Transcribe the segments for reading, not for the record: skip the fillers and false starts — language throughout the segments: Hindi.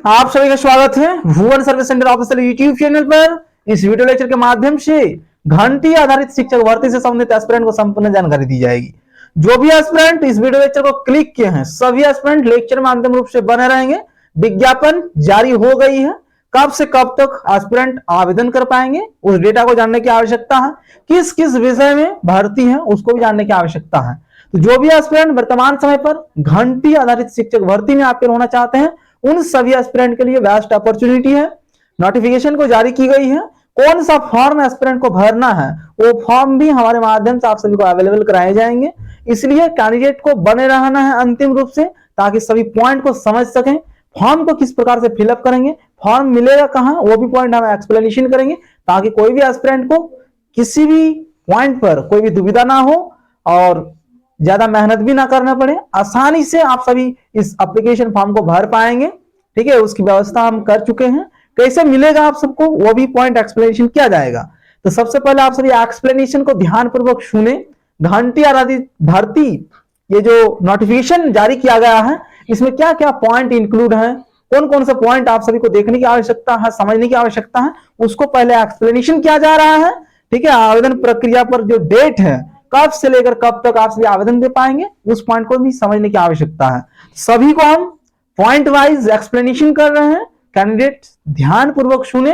आप सभी का स्वागत है Bhuvan service centre official YouTube channel पर। इस वीडियो लेक्चर के माध्यम से घंटी आधारित शिक्षक भर्ती से संबंधित एस्पिरेंट को संपूर्ण जानकारी दी जाएगी। जो भी एस्पिरेंट इस वीडियो लेक्चर को क्लिक किए हैं सभी एस्पिरेंट लेक्चर में अंतिम रूप से बने रहेंगे। विज्ञापन जारी हो गई है, कब से कब तक एस्पिरेंट आवेदन कर पाएंगे उस डेटा को जानने की आवश्यकता है। किस किस विषय में भर्ती है उसको भी जानने की आवश्यकता है। तो जो भी एस्पिरेंट वर्तमान समय पर घंटी आधारित शिक्षक भर्ती में अपेयर होना चाहते हैं उन सभी एस्पिरेंट के लिए बेस्ट अपॉर्चुनिटी है। नोटिफिकेशन को जारी की गई है, कौन सा फॉर्म एस्पिरेंट को भरना है वो फॉर्म भी हमारे माध्यम से आप सभी को अवेलेबल कराए जाएंगे। इसलिए कैंडिडेट को बने रहना है अंतिम रूप से ताकि सभी पॉइंट को समझ सकें। फॉर्म को किस प्रकार से फिलअप करेंगे, फॉर्म मिलेगा कहां, वो भी पॉइंट हम एक्सप्लेनेशन करेंगे ताकि कोई भी एस्पिरेंट को किसी भी पॉइंट पर कोई भी दुविधा ना हो और ज्यादा मेहनत भी ना करना पड़े। आसानी से आप सभी इस एप्लीकेशन फॉर्म को भर पाएंगे। ठीक है, उसकी व्यवस्था हम कर चुके हैं। कैसे मिलेगा आप सबको वो भी पॉइंट एक्सप्लेनेशन किया जाएगा। तो सबसे पहले आप सभी एक्सप्लेनेशन को ध्यानपूर्वक सुने। घंटी आधारित भर्ती ये जो नोटिफिकेशन जारी किया गया है इसमें क्या क्या पॉइंट इंक्लूड है, कौन कौन से पॉइंट आप सभी को देखने की आवश्यकता है, समझने की आवश्यकता है, उसको पहले एक्सप्लेनेशन किया जा रहा है। ठीक है, आवेदन प्रक्रिया पर जो डेट है कब से लेकर कब तक आप सभी आवेदन दे पाएंगे उस पॉइंट को भी समझने की आवश्यकता है। सभी को हम पॉइंट वाइज एक्सप्लेनेशन कर रहे हैं। कैंडिडेट ध्यान पूर्वक सुने,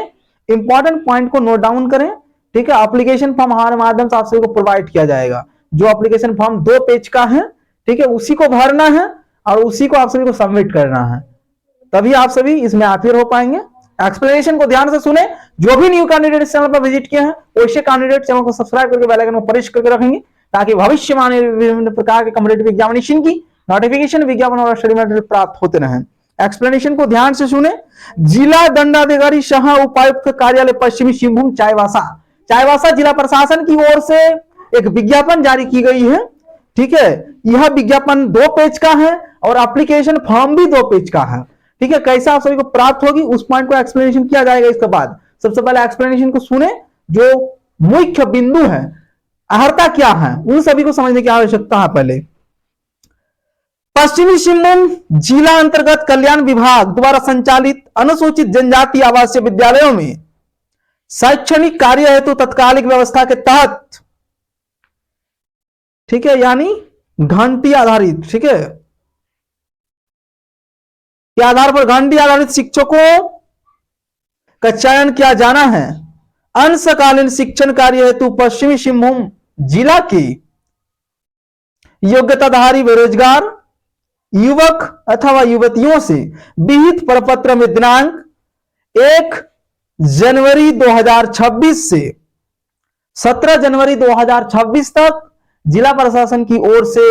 इंपॉर्टेंट पॉइंट को नोट डाउन करें। ठीक है, एप्लीकेशन फॉर्म हमारे माध्यम से आप सभी को प्रोवाइड किया जाएगा। जो एप्लीकेशन फॉर्म 2 पेज का है, ठीक है, उसी को भरना है और उसी को आप सभी को सबमिट करना है, तभी आप सभी इसमें अपेयर हो पाएंगे। एक्सप्लेनेशन को ध्यान से सुने। जो भी न्यू कैंडिडेट इस चैनल पर विजिट किए हैं वैसे कैंडिडेट चैनल को सब्सक्राइब करके बेल आइकन को प्रेस करके रखेंगे ताकि भविष्य में आने विभिन्न प्रकार के कॉम्पिटिटिव एग्जामिनेशन की नोटिफिकेशन, विज्ञापन और स्टडी मटेरियल प्राप्त होते रहें। एक्सप्लेनेशन को ध्यान से सुने। जिला दंडाधिकारी सह उपायुक्त कार्यालय पश्चिमी सिंहभूम चाईबासा जिला प्रशासन की ओर से एक विज्ञापन जारी की गई है। ठीक है, यह विज्ञापन 2 पेज का है और एप्लीकेशन फॉर्म भी 2 पेज का है। ठीक है, कैसे आप सभी को प्राप्त होगी उस पॉइंट को एक्सप्लेनेशन किया जाएगा। इसके बाद सबसे पहले एक्सप्लेनेशन को सुने। जो मुख्य बिंदु है, अर्हता क्या है, उन सभी को समझने की आवश्यकता है। पहले पश्चिमी सिंहभूम जिला अंतर्गत कल्याण विभाग द्वारा संचालित अनुसूचित जनजाति आवासीय विद्यालयों में शैक्षणिक कार्य हेतु तत्कालिक व्यवस्था के तहत, ठीक है, यानी घंटी आधारित, ठीक है, के आधार पर घंटी आधारित शिक्षकों का चयन किया जाना है। अंशकालीन शिक्षण कार्य हेतु पश्चिमी सिंहभूम जिला के योग्यताधारी बेरोजगार युवक अथवा युवतियों से विहित प्रपत्र में दिनांक 1 जनवरी 2026 से 17 जनवरी 2026 तक जिला प्रशासन की ओर से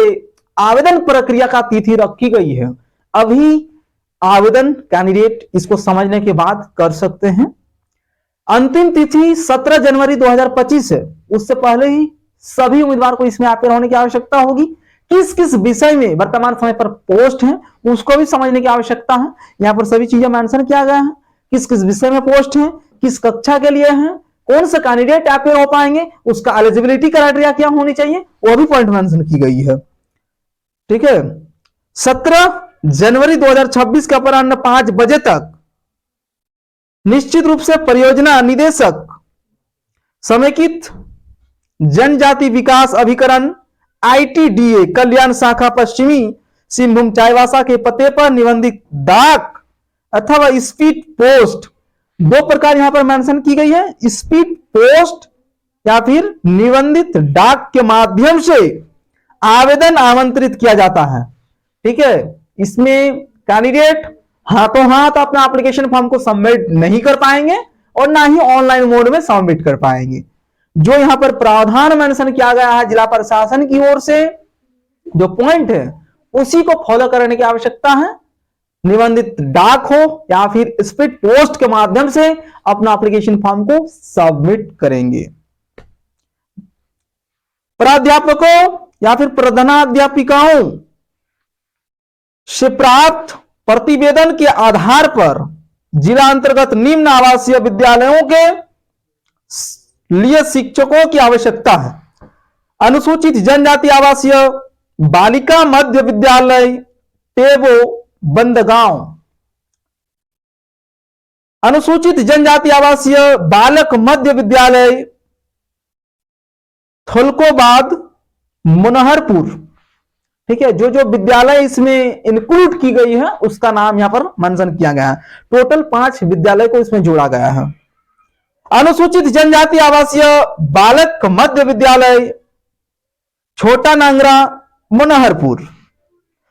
आवेदन प्रक्रिया का तिथि रखी गई है। अभी आवेदन कैंडिडेट इसको समझने के बाद कर सकते हैं। अंतिम तिथि 17 जनवरी 2025 है। उससे पहले ही सभी उम्मीदवार को इसमें अपेयर होने की आवश्यकता होगी। किस किस विषय में वर्तमान समय पर पोस्ट है उसको भी समझने की आवश्यकता है। यहां पर सभी चीजें मेंशन किया गया है, किस किस विषय में पोस्ट है, किस कक्षा के लिए है, कौन सा कैंडिडेट अपेयर हो पाएंगे, उसका एलिजिबिलिटी क्राइटेरिया क्या होनी चाहिए वो भी पॉइंट मेंशन की गई है। ठीक है, 17 जनवरी 2026 के अपराह्न 5 बजे तक निश्चित रूप से परियोजना निदेशक समेकित जनजाति विकास अभिकरण ITDA कल्याण शाखा पश्चिमी सिंहभूम चाईबासा के पते पर निबंधित डाक अथवा स्पीड पोस्ट, 2 प्रकार यहां पर मेंशन की गई है, स्पीड पोस्ट या फिर निबंधित डाक के माध्यम से आवेदन आमंत्रित किया जाता है। ठीक है, इसमें कैंडिडेट हाथों हाथ अपना एप्लीकेशन फॉर्म को सबमिट नहीं कर पाएंगे और ना ही ऑनलाइन मोड में सबमिट कर पाएंगे। जो यहां पर प्रावधान मेंशन किया गया है जिला प्रशासन की ओर से, जो पॉइंट है उसी को फॉलो करने की आवश्यकता है। निबंधित डाक हो या फिर स्पीड पोस्ट के माध्यम से अपना एप्लीकेशन फॉर्म को सबमिट करेंगे। प्राध्यापकों या फिर प्रधानाध्यापिकाओं से प्राप्त प्रतिवेदन के आधार पर जिला अंतर्गत निम्न आवासीय विद्यालयों के लिए शिक्षकों की आवश्यकता है। अनुसूचित जनजाति आवासीय बालिका मध्य विद्यालय टेबो बंदगांव, अनुसूचित जनजाति आवासीय बालक मध्य विद्यालय थोलकोबाद मुनहरपुर। ठीक है, जो जो विद्यालय इसमें इंक्लूड की गई है उसका नाम यहां पर मेंशन किया गया है। टोटल 5 विद्यालय को इसमें जोड़ा गया है। अनुसूचित जनजाति आवासीय बालक मध्य विद्यालय छोटा नांगरा मुनहरपुर।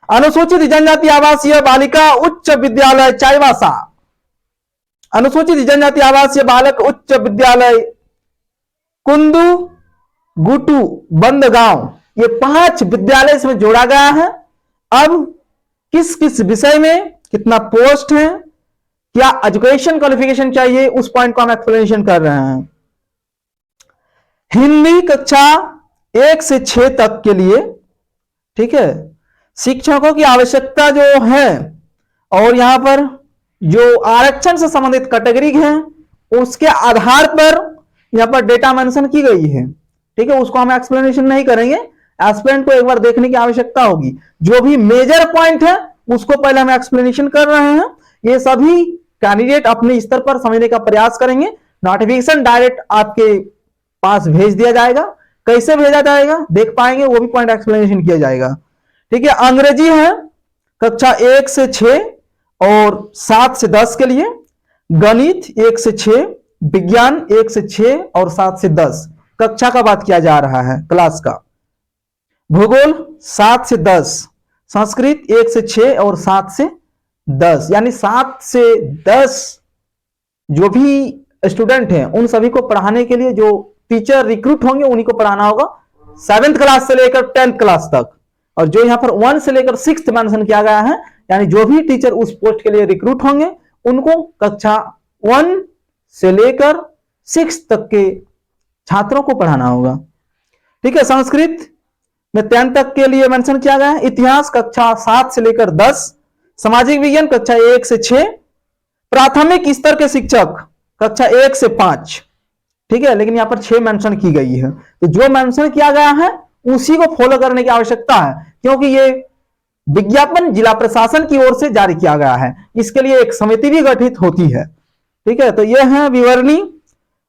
अनुसूचित जनजाति आवासीय बालिका उच्च विद्यालय चाईबासा। अनुसूचित जनजाति आवासीय बालक उच्च विद्यालय कुंदू गुटू बंदगांव। ये 5 विद्यालय इसमें जोड़ा गया है। अब किस किस विषय में कितना पोस्ट है, क्या एजुकेशन क्वालिफिकेशन चाहिए, उस पॉइंट को हम एक्सप्लेनेशन कर रहे हैं। हिंदी कक्षा 1 से 6 तक के लिए, ठीक है, शिक्षकों की आवश्यकता जो है और यहां पर जो आरक्षण से संबंधित कैटेगरी है उसके आधार पर यहां पर डेटा मेंशन की गई है। ठीक है, उसको हम एक्सप्लेनेशन नहीं करेंगे, एस्पिरेंट को एक बार देखने की आवश्यकता होगी। जो भी मेजर पॉइंट है उसको पहले हम एक्सप्लेनेशन कर रहे हैं। ये सभी कैंडिडेट अपने स्तर पर समझने का प्रयास करेंगे। नोटिफिकेशन डायरेक्ट आपके पास भेज दिया जाएगा। कैसे भेजा जाएगा देख पाएंगे, वो भी पॉइंट एक्सप्लेनेशन किया जाएगा। ठीक है, अंग्रेजी है कक्षा 1 से 6 और 7 से 10 के लिए, गणित 1 से 6, विज्ञान 1 से 6 और 7 से 10 कक्षा का बात किया जा रहा है, क्लास का। भूगोल 7 से 10, संस्कृत 1 से 6 और 7 से 10, यानी 7 से 10 जो भी स्टूडेंट हैं उन सभी को पढ़ाने के लिए जो टीचर रिक्रूट होंगे उन्हीं को पढ़ाना होगा 7th क्लास से लेकर 10th क्लास तक। और जो यहां पर 1 से लेकर 6th मेंशन किया गया है, यानी जो भी टीचर उस पोस्ट के लिए रिक्रूट होंगे उनको कक्षा 1 से लेकर 6 तक के छात्रों को पढ़ाना होगा। ठीक है, संस्कृत में 10 तक के लिए मेंशन किया गया है। इतिहास कक्षा 7 से लेकर 10, सामाजिक विज्ञान कक्षा 1 से 6, प्राथमिक स्तर के शिक्षक कक्षा 1 से 5। ठीक है, लेकिन यहां पर 6 मेंशन की गई है, तो जो मेंशन किया गया है उसी को फॉलो करने की आवश्यकता है, क्योंकि ये विज्ञापन जिला प्रशासन की ओर से जारी किया गया है। इसके लिए एक समिति भी गठित होती है। ठीक है, तो यह है विवरणी।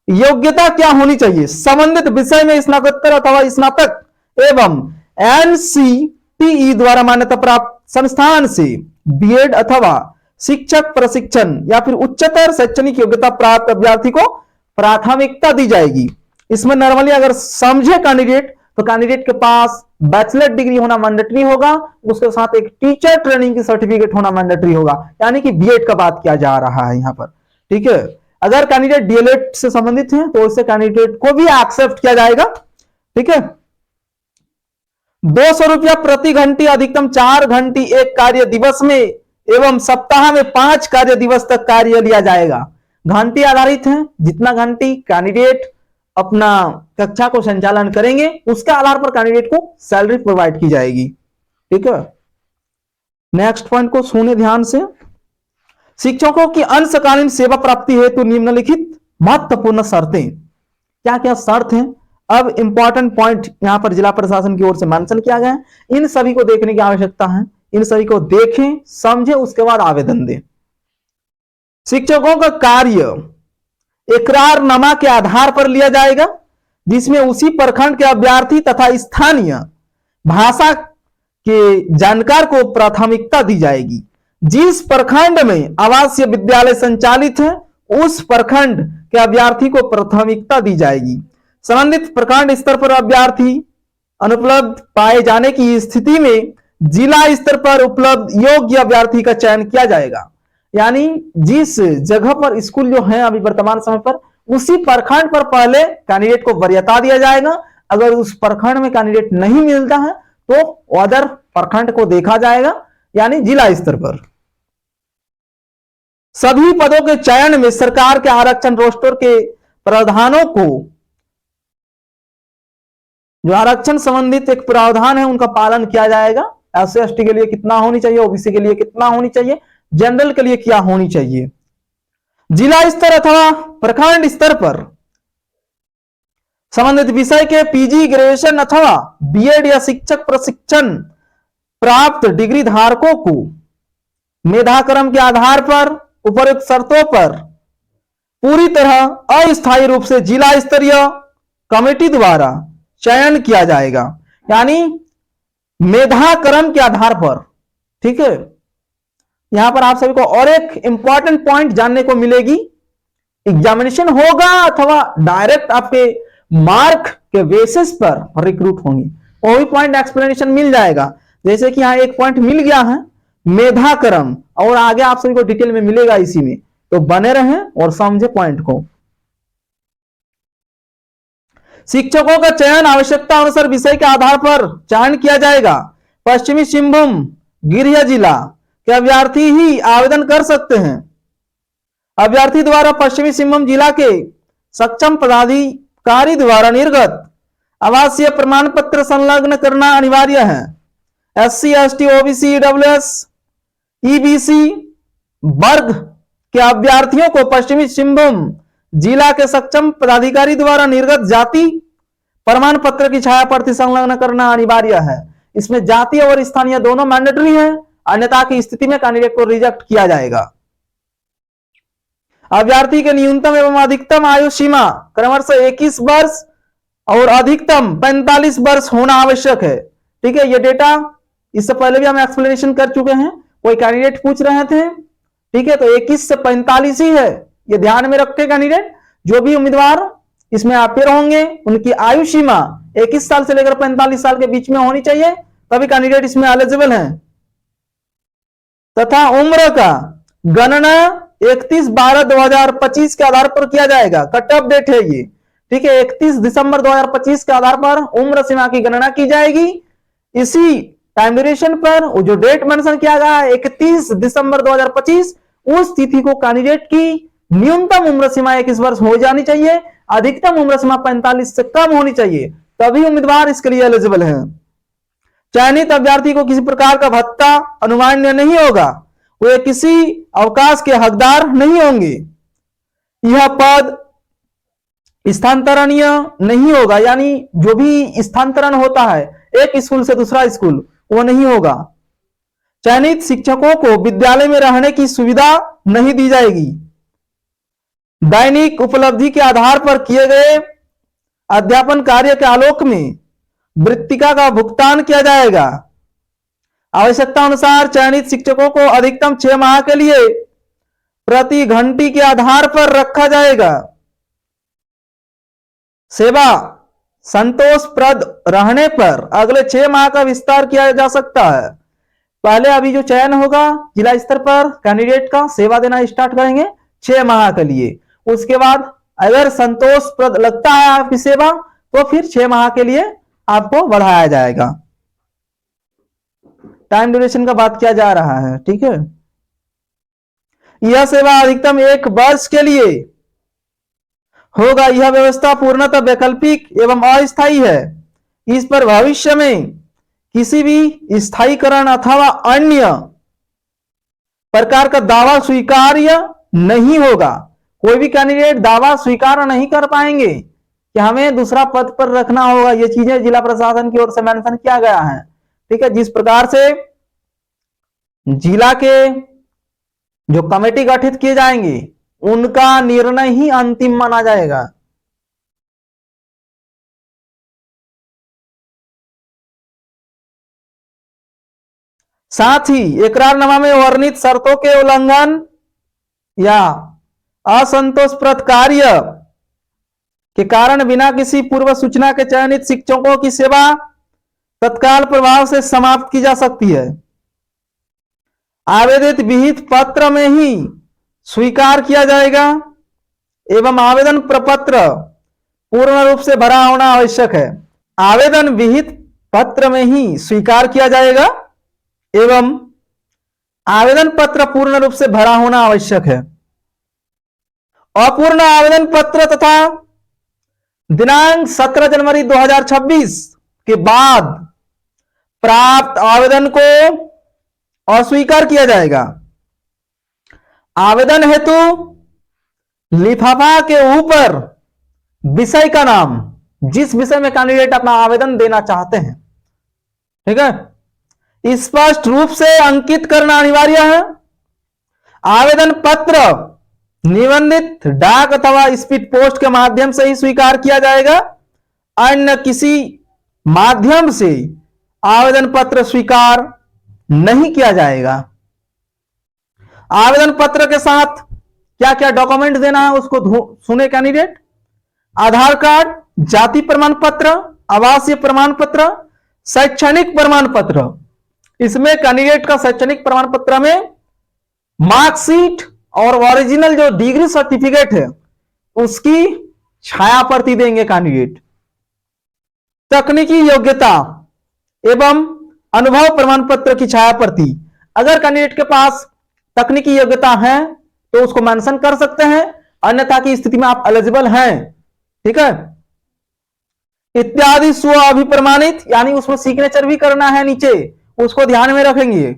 योग्यता क्या होनी चाहिए, संबंधित विषय में स्नातकोत्तर अथवा स्नातक एवं NCTE द्वारा मान्यता प्राप्त संस्थान से बीएड अथवा शिक्षक प्रशिक्षण या फिर उच्चतर शैक्षणिक योग्यता प्राप्त अभ्यर्थी को प्राथमिकता दी जाएगी। इसमें नॉर्मली अगर समझे कैंडिडेट तो कैंडिडेट के पास बैचलर डिग्री होना मैंडेटरी होगा, उसके साथ एक टीचर ट्रेनिंग की सर्टिफिकेट होना मैंडेटरी होगा, यानी कि बीएड का बात किया जा रहा है यहां पर। ठीक है, अगर कैंडिडेट डीएलएड से संबंधित है तो उससे कैंडिडेट को भी एक्सेप्ट किया जाएगा। ठीक है, 200 रुपया प्रति घंटी, अधिकतम 4 घंटी एक कार्य दिवस में एवं सप्ताह में 5 कार्य दिवस तक कार्य लिया जाएगा। घंटी आधारित है, जितना घंटी कैंडिडेट अपना कक्षा को संचालन करेंगे उसके आधार पर कैंडिडेट को सैलरी प्रोवाइड की जाएगी। ठीक है, नेक्स्ट पॉइंट को सुने ध्यान से। शिक्षकों की अंशकालीन सेवा प्राप्ति हेतु निम्नलिखित महत्वपूर्ण शर्तें, क्या क्या शर्त हैं। अब इंपॉर्टेंट पॉइंट यहां पर जिला प्रशासन की ओर से मेंशन किया गया है, इन सभी को देखने की आवश्यकता है। इन सभी को देखें, समझें, उसके बाद आवेदन दें। शिक्षकों का कार्य इकरारनामा के आधार पर लिया जाएगा, जिसमें उसी प्रखंड के अभ्यर्थी तथा स्थानीय भाषा के जानकार को प्राथमिकता दी जाएगी। जिस प्रखंड में आवासीय विद्यालय संचालित है उस प्रखंड के अभ्यर्थी को प्राथमिकता दी जाएगी। संबंधित प्रखंड स्तर पर अभ्यर्थी अनुपलब्ध पाए जाने की स्थिति में जिला स्तर पर उपलब्ध योग्य अभ्यर्थी का चयन किया जाएगा। यानी जिस जगह पर स्कूल जो है अभी वर्तमान समय पर, उसी प्रखंड पर पहले कैंडिडेट को वरीयता दिया जाएगा। अगर उस प्रखंड में कैंडिडेट नहीं मिलता है तो अदर प्रखंड को देखा जाएगा, यानी जिला स्तर पर। सभी पदों के चयन में सरकार के आरक्षण रोस्टर के प्रावधानों को, जो आरक्षण संबंधित एक प्रावधान है, उनका पालन किया जाएगा। एससी एसटी के लिए कितना होनी चाहिए, ओबीसी के लिए कितना होनी चाहिए, जनरल के लिए क्या होनी चाहिए। जिला स्तर अथवा प्रखंड स्तर पर संबंधित विषय के पीजी, ग्रेजुएशन अथवा बीएड या शिक्षक प्रशिक्षण प्राप्त डिग्री धारकों को मेधाक्रम के आधार पर उपरोक्त शर्तों पर पूरी तरह अस्थायी रूप से जिला स्तरीय कमेटी द्वारा चयन किया जाएगा, यानी मेधाक्रम के आधार पर। ठीक है, यहां पर आप सभी को और एक इंपॉर्टेंट पॉइंट जानने को मिलेगी, एग्जामिनेशन होगा अथवा डायरेक्ट आपके मार्क के बेसिस पर रिक्रूट होंगे, वो भी पॉइंट एक्सप्लेनेशन मिल जाएगा। जैसे कि यहां एक पॉइंट मिल गया है मेधाक्रम, और आगे आप सभी को डिटेल में मिलेगा इसी में, तो बने रहें और समझे पॉइंट को। शिक्षकों का चयन आवश्यकता अनुसार विषय के आधार पर चयन किया जाएगा। पश्चिमी सिंहभूम गृह जिला के अभ्यर्थी ही आवेदन कर सकते हैं। अभ्यर्थी द्वारा पश्चिमी सिंहभूम जिला के सक्षम पदाधिकारी द्वारा निर्गत आवासीय प्रमाण पत्र संलग्न करना अनिवार्य है। SC, ST, OBC, EWS, EBC वर्ग के अभ्यर्थियों को पश्चिमी सिंहभूम जिला के सक्षम पदाधिकारी द्वारा निर्गत जाति प्रमाण पत्र की छाया प्रति संलग्न करना अनिवार्य है। इसमें जातीय और स्थानीय दोनों मैंडेटरी है, अन्यथा की स्थिति में कैंडिडेट को रिजेक्ट किया जाएगा। अभ्यर्थी के न्यूनतम एवं अधिकतम आयु सीमा क्रमशः 21 वर्ष और अधिकतम 45 वर्ष होना आवश्यक है। ठीक है, ये डेटा इससे पहले भी हम एक्सप्लेनेशन कर चुके हैं, कोई कैंडिडेट पूछ रहे थे। ठीक है, तो 21 से 45 ही है, ये ध्यान में रख के कैंडिडेट जो भी उम्मीदवार इसमें अपेयर होंगे उनकी आयु सीमा 21 साल से लेकर 45 साल के बीच में होनी चाहिए, तभी कैंडिडेट इसमें एलिजिबल हैं। तथा उम्र का गणना 31/12/2025 के आधार पर किया जाएगा। कट ऑफ डेट है ये। ठीक है, 31 दिसंबर 2025 के आधार पर उम्र सीमा की गणना की जाएगी। इसी टाइम ड्यूरेशन पर वो जो डेट मेंशन किया गया है 31 दिसंबर 2025, उस तिथि को कैंडिडेट की न्यूनतम उम्र सीमा 21 वर्ष हो जानी चाहिए, अधिकतम उम्र सीमा 45 से कम होनी चाहिए, तभी उम्मीदवार इसके लिए एलिजिबल है। चयनित अभ्यर्थी को किसी प्रकार का भत्ता अनुमान्य नहीं होगा, वे किसी अवकाश के हकदार नहीं होंगे। यह पद स्थानांतरणीय नहीं होगा, यानी जो भी स्थानांतरण होता है एक स्कूल से दूसरा स्कूल, वो नहीं होगा। चयनित शिक्षकों को विद्यालय में रहने की सुविधा नहीं दी जाएगी। दैनिक उपलब्धि के आधार पर किए गए अध्यापन कार्य के आलोक में वृत्तिका का भुगतान किया जाएगा। आवश्यकता अनुसार चयनित शिक्षकों को अधिकतम 6 माह के लिए प्रति घंटी के आधार पर रखा जाएगा। सेवा संतोषप्रद रहने पर अगले 6 माह का विस्तार किया जा सकता है। पहले अभी जो चयन होगा जिला स्तर पर कैंडिडेट का सेवा देना स्टार्ट करेंगे 6 माह के लिए। उसके बाद अगर संतोषप्रद लगता है आपकी सेवा तो फिर 6 माह के लिए आपको बढ़ाया जाएगा। टाइम ड्यूरेशन का बात किया जा रहा है। ठीक है, यह सेवा अधिकतम 1 वर्ष के लिए होगा। यह व्यवस्था पूर्णतः वैकल्पिक एवं अस्थायी है। इस पर भविष्य में किसी भी स्थायीकरण अथवा अन्य प्रकार का दावा स्वीकार्य नहीं होगा। कोई भी कैंडिडेट दावा स्वीकार नहीं कर पाएंगे कि हमें दूसरा पद पर रखना होगा। ये चीजें जिला प्रशासन की ओर से मेंशन किया गया है। ठीक है, जिस प्रकार से जिला के जो कमेटी गठित किए जाएंगे उनका निर्णय ही अंतिम माना जाएगा। साथ ही इकरारनामा में वर्णित शर्तों के उल्लंघन या असंतोषप्रद कार्य के कारण बिना किसी पूर्व सूचना के चयनित शिक्षकों की सेवा तत्काल प्रभाव से समाप्त की जा सकती है। आवेदित विहित पत्र में ही स्वीकार किया जाएगा एवं आवेदन प्रपत्र पूर्ण रूप से भरा होना आवश्यक है। आवेदन विहित पत्र में ही स्वीकार किया जाएगा एवं आवेदन पत्र पूर्ण रूप से भरा होना आवश्यक है। अपूर्ण आवेदन पत्र तथा दिनांक 17 जनवरी 2026 के बाद प्राप्त आवेदन को अस्वीकार किया जाएगा। आवेदन हेतु लिफाफा के ऊपर विषय का नाम, जिस विषय में कैंडिडेट अपना आवेदन देना चाहते हैं, ठीक है, स्पष्ट रूप से अंकित करना अनिवार्य है। आवेदन पत्र निबंधित डाक अथवा स्पीड पोस्ट के माध्यम से ही स्वीकार किया जाएगा। अन्य किसी माध्यम से आवेदन पत्र स्वीकार नहीं किया जाएगा। आवेदन पत्र के साथ क्या क्या डॉक्यूमेंट देना है उसको सुने कैंडिडेट। आधार कार्ड, जाति प्रमाण पत्र, आवासीय प्रमाण पत्र, शैक्षणिक प्रमाण पत्र। इसमें कैंडिडेट का शैक्षणिक प्रमाण पत्र में मार्कशीट और ओरिजिनल जो डिग्री सर्टिफिकेट है उसकी छाया प्रति देंगे कैंडिडेट। तकनीकी योग्यता एवं अनुभव प्रमाण पत्र की छाया प्रति। अगर कैंडिडेट के पास तकनीकी योग्यता है तो उसको मेंशन कर सकते हैं, अन्यथा की स्थिति में आप एलिजिबल हैं, ठीक है। इत्यादि स्व अभिप्रमाणित, यानी उसमें सिग्नेचर भी करना है नीचे, उसको ध्यान में रखेंगे।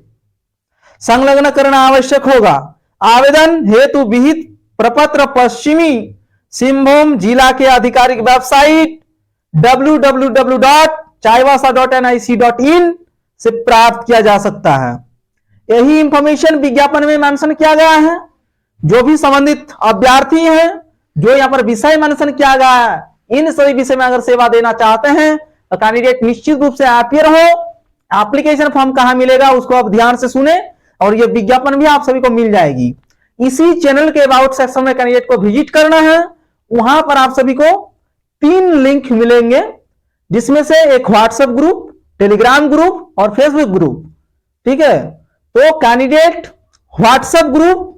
संलग्न करना आवश्यक होगा। आवेदन हेतु विहित प्रपत्र पश्चिमी सिंहभूम जिला के आधिकारिक वेबसाइट www.chaivasa.nic.in से प्राप्त किया जा सकता है। यही इंफॉर्मेशन विज्ञापन में मेंशन किया गया है। जो भी संबंधित अभ्यर्थी हैं, जो यहाँ पर विषय मेंशन किया गया है, इन सभी विषय में अगर सेवा देना चाहते हैं तो कैंडिडेट निश्चित रूप से अपियर हो। एप्लीकेशन फॉर्म कहां मिलेगा उसको आप ध्यान से सुने, और ये विज्ञापन भी आप सभी को मिल जाएगी। इसी चैनल के अबाउट सेक्शन में कैंडिडेट को विजिट करना है। वहां पर आप सभी को 3 लिंक मिलेंगे, जिसमें से एक व्हाट्सएप ग्रुप, टेलीग्राम ग्रुप और फेसबुक ग्रुप, ठीक है। तो कैंडिडेट व्हाट्सएप ग्रुप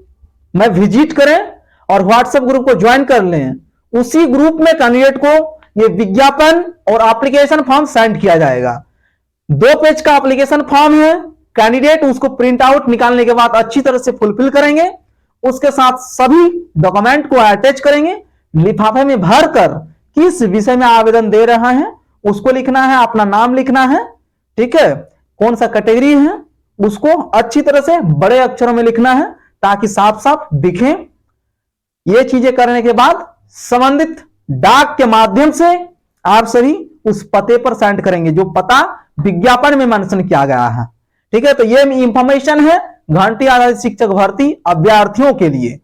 में विजिट करें और व्हाट्सएप ग्रुप को ज्वाइन कर लें। उसी ग्रुप में कैंडिडेट को ये विज्ञापन और एप्लीकेशन फॉर्म सेंड किया जाएगा। 2 पेज का एप्लीकेशन फॉर्म है। कैंडिडेट उसको प्रिंट आउट निकालने के बाद अच्छी तरह से फुलफिल करेंगे, उसके साथ सभी डॉक्यूमेंट को अटैच करेंगे, लिफाफे में भरकर किस विषय में आवेदन दे रहे हैं उसको लिखना है, अपना नाम लिखना है, ठीक है, कौन सा कैटेगरी है उसको अच्छी तरह से बड़े अक्षरों में लिखना है ताकि साफ साफ दिखे। ये चीजें करने के बाद संबंधित डाक के माध्यम से आप सभी उस पते पर सेंड करेंगे जो पता विज्ञापन में मेंशन किया गया है, ठीक है। तो ये इंफॉर्मेशन है घंटी आधारित शिक्षक भर्ती अभ्यर्थियों के लिए।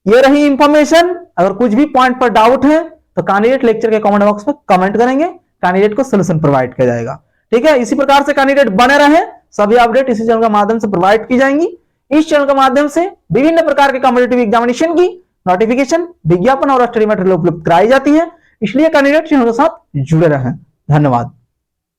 ये रही इंफॉर्मेशन। अगर कुछ भी पॉइंट पर डाउट है तो कैंडिडेट लेक्चर के कमेंट बॉक्स में कमेंट करेंगे, कैंडिडेट को सोल्यूशन प्रोवाइड किया जाएगा, ठीक है। इसी प्रकार से कैंडिडेट बने रहे, सभी अपडेट इसी चैनल के माध्यम से प्रोवाइड की जाएंगी। इस चैनल के माध्यम से विभिन्न प्रकार के कॉम्पिटिटिव एग्जामिनेशन की नोटिफिकेशन, विज्ञापन और स्टडी मटेरियल उपलब्ध कराई जाती है, इसलिए कैंडिडेट चैनल के साथ जुड़े रहें। धन्यवाद।